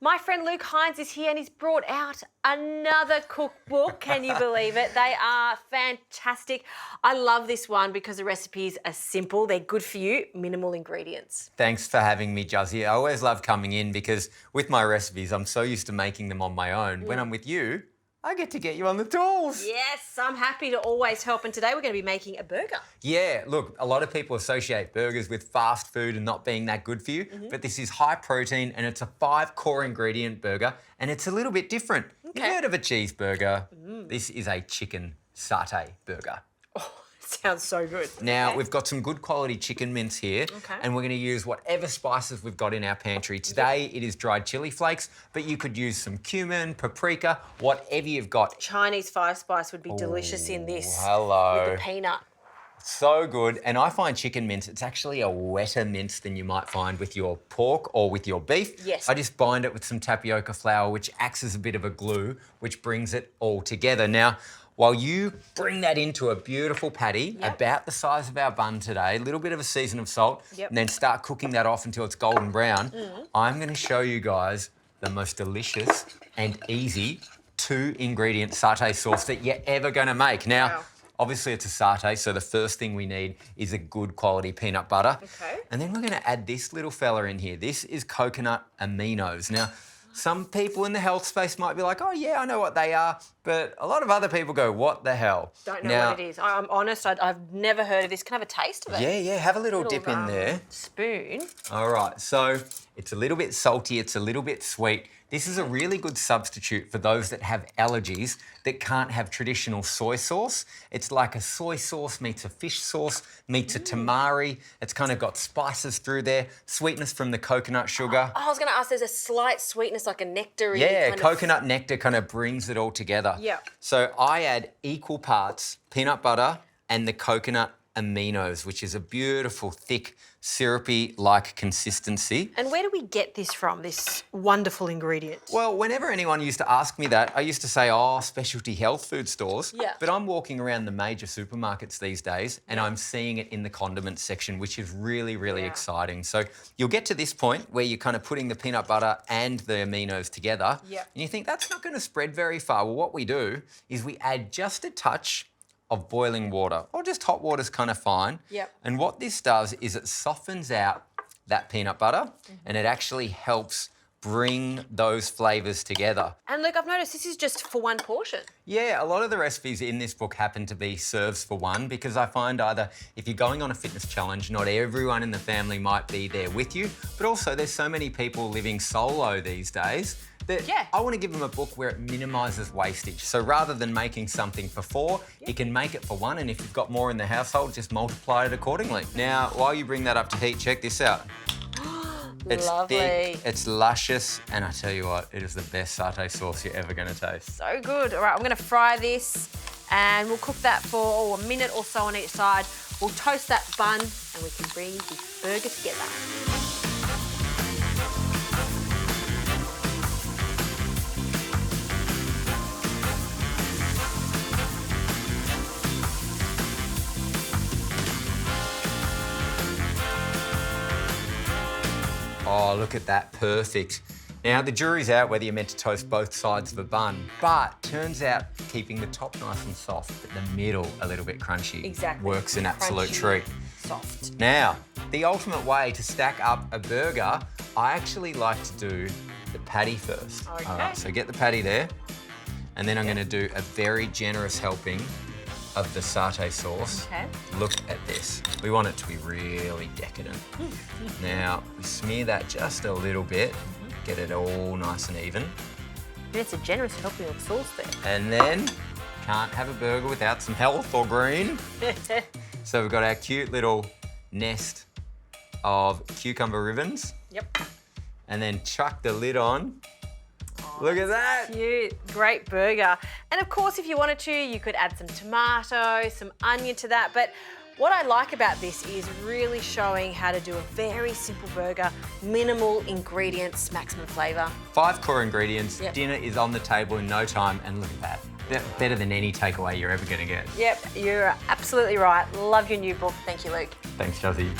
My friend Luke Hines is here and he's brought out another cookbook. Can you believe it? They are fantastic. I love this one because the recipes are simple. They're good for you, minimal ingredients. Thanks for having me, Juzzy. I always love coming in because with my recipes, I'm so used to making them on my own. When I'm with you, I get to get you on the tools. Yes, I'm happy to always help. And today we're going to be making a burger. Yeah, look, a lot of people associate burgers with fast food and not being that good for you, but this is high protein and it's a 5 core ingredient burger and it's a little bit different. Okay. You've heard of a cheeseburger? This is a chicken satay burger. Sounds so good. Now, we've got some good quality chicken mince here, and we're going to use whatever spices we've got in our pantry. Today, it is dried chili flakes, but you could use some cumin, paprika, whatever you've got. Chinese 5-spice would be delicious in this. Hello. With the peanut. So good. And I find chicken mince, it's actually a wetter mince than you might find with your pork or with your beef. Yes. I just bind it with some tapioca flour, which acts as a bit of a glue, which brings it all together. Now, while you bring that into a beautiful patty, about the size of our bun today, a little bit of a season of salt, and then start cooking that off until it's golden brown, I'm going to show you guys the most delicious and easy 2-ingredient satay sauce that you're ever going to make. Now, obviously it's a satay, so the first thing we need is a good quality peanut butter. And then we're going to add this little fella in here. This is coconut aminos. Now, some people in the health space might be like, oh yeah, I know what they are. But a lot of other people go, what the hell? Don't know what it is. I'm honest, I've never heard of this. Can I have a taste of it? Yeah, have a little dip in there. Spoon. All right, so it's a little bit salty, it's a little bit sweet. This is a really good substitute for those that have allergies that can't have traditional soy sauce. It's like a soy sauce meets a fish sauce, meets a tamari. It's kind of got spices through there, sweetness from the coconut sugar. I was going to ask, there's a slight sweetness, like a nectar-y. Yeah, coconut nectar kind of brings it all together. Yeah. So I add equal parts peanut butter and the coconut aminos, which is a beautiful, thick, syrupy-like consistency. And where do we get this from, this wonderful ingredient? Well, whenever anyone used to ask me that, I used to say, oh, specialty health food stores. Yeah. But I'm walking around the major supermarkets these days and I'm seeing it in the condiments section, which is really, really exciting. So you'll get to this point where you're kind of putting the peanut butter and the aminos together. And you think, that's not going to spread very far. Well, what we do is we add just a touch of boiling water, or just hot water's kind of fine. And what this does is it softens out that peanut butter and it actually helps bring those flavours together. And look, I've noticed this is just for one portion. Yeah, a lot of the recipes in this book happen to be serves for one because I find either if you're going on a fitness challenge, not everyone in the family might be there with you, but also there's so many people living solo these days that I want to give them a book where it minimises wastage. So rather than making something for 4, you can make it for 1, and if you've got more in the household, just multiply it accordingly. Now, while you bring that up to heat, check this out. It's Lovely. thick, it's luscious, and I tell you what, it is the best satay sauce you're ever going to taste. So good. All right, I'm going to fry this and we'll cook that for a minute or so on each side. We'll toast that bun and we can bring this burger together. Oh, look at that, perfect. Now, the jury's out whether you're meant to toast both sides of a bun, but turns out keeping the top nice and soft, but the middle a little bit crunchy works an absolute treat. Soft. Now, the ultimate way to stack up a burger, I actually like to do the patty first. Okay. All right, so get the patty there, and then I'm going to do a very generous helping of the satay sauce. Look at this. We want it to be really decadent. Now, we smear that just a little bit, get it all nice and even. It's a generous helping of sauce there. And then, can't have a burger without some health or green. So we've got our cute little nest of cucumber ribbons. And then chuck the lid on. Look at that. Cute, great burger. And of course, if you wanted to, you could add some tomato, some onion to that. But what I like about this is really showing how to do a very simple burger, minimal ingredients, maximum flavour. 5 core ingredients, dinner is on the table in no time, and look at that. Better than any takeaway you're ever going to get. Yep, you're absolutely right. Love your new book. Thank you, Luke. Thanks, Juzzy.